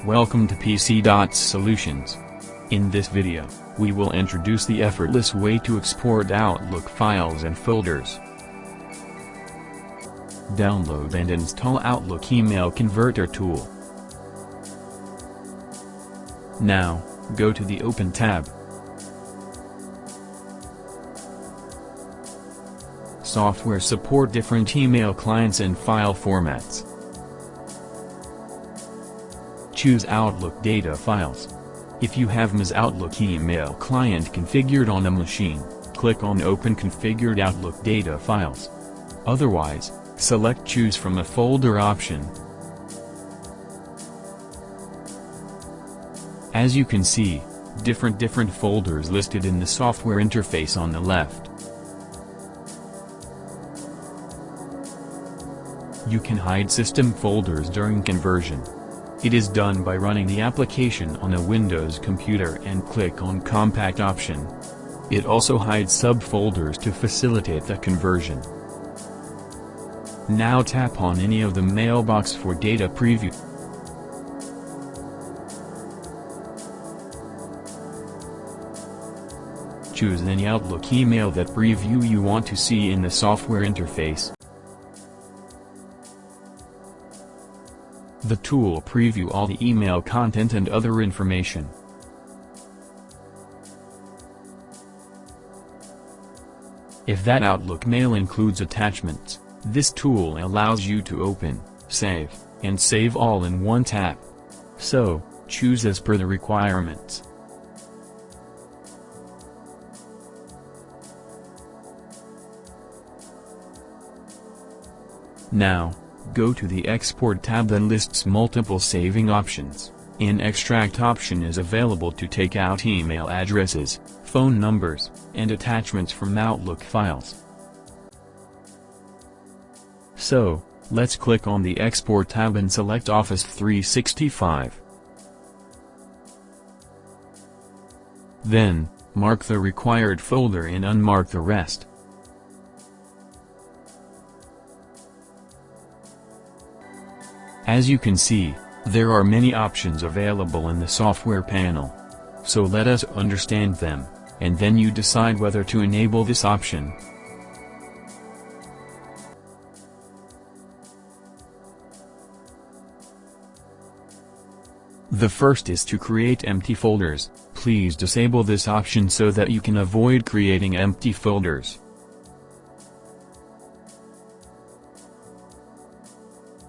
Welcome to PC.Solutions. In this video, we will introduce the effortless way to export Outlook files and folders. Download and install Outlook Email Converter tool. Now, go to the Open tab. Software support different email clients and file formats. Choose Outlook data files. If you have MS Outlook email client configured on a machine, click on Open Configured Outlook data files. Otherwise, select Choose from a folder option. As you can see, different folders listed in the software interface on the left. You can hide system folders during conversion. It is done by running the application on a Windows computer and click on Compact option. It also hides subfolders to facilitate the conversion. Now tap on any of the mailbox for data preview. Choose any Outlook email that preview you want to see in the software interface. The tool preview all the email content and other information. If that Outlook mail includes attachments, this tool allows you to open, save, and save all in one tap. So, choose as per the requirements. Now, go to the Export tab that lists multiple saving options. An Extract option is available to take out email addresses, phone numbers, and attachments from Outlook files. So, let's click on the Export tab and select Office 365. Then, mark the required folder and unmark the rest. As you can see, there are many options available in the software panel. So let us understand them, and then you decide whether to enable this option. The first is to create empty folders. Please disable this option so that you can avoid creating empty folders.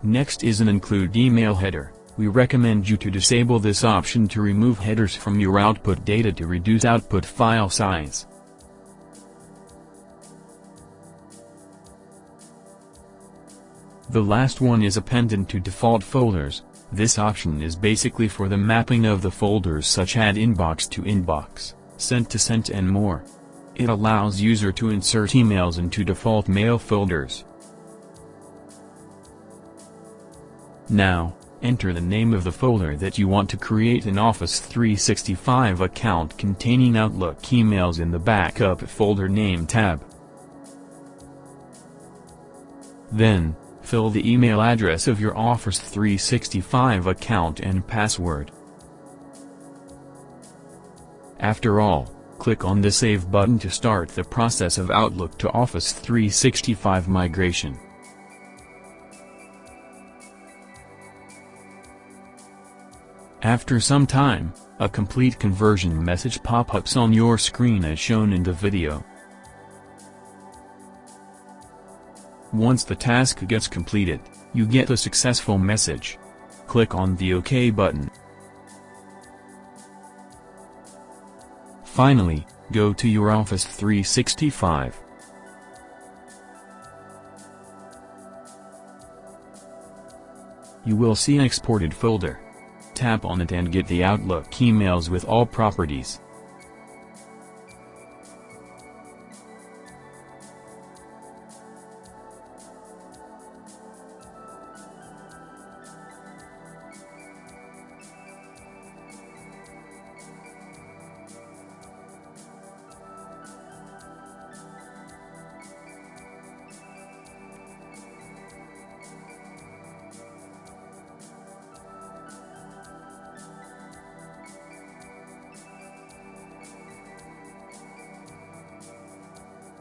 Next is an include email header. We recommend you to disable this option to remove headers from your output data to reduce output file size. The last one is appended to default folders. This option is basically for the mapping of the folders such as inbox to inbox, sent to sent and more. It allows user to insert emails into default mail folders. Now, enter the name of the folder that you want to create an Office 365 account containing Outlook emails in the Backup Folder Name tab. Then, fill the email address of your Office 365 account and password. After all, click on the Save button to start the process of Outlook to Office 365 migration. After some time, a complete conversion message pop-ups on your screen as shown in the video. Once the task gets completed, you get a successful message. Click on the OK button. Finally, go to your Office 365. You will see an exported folder. Tap on it and get the Outlook emails with all properties.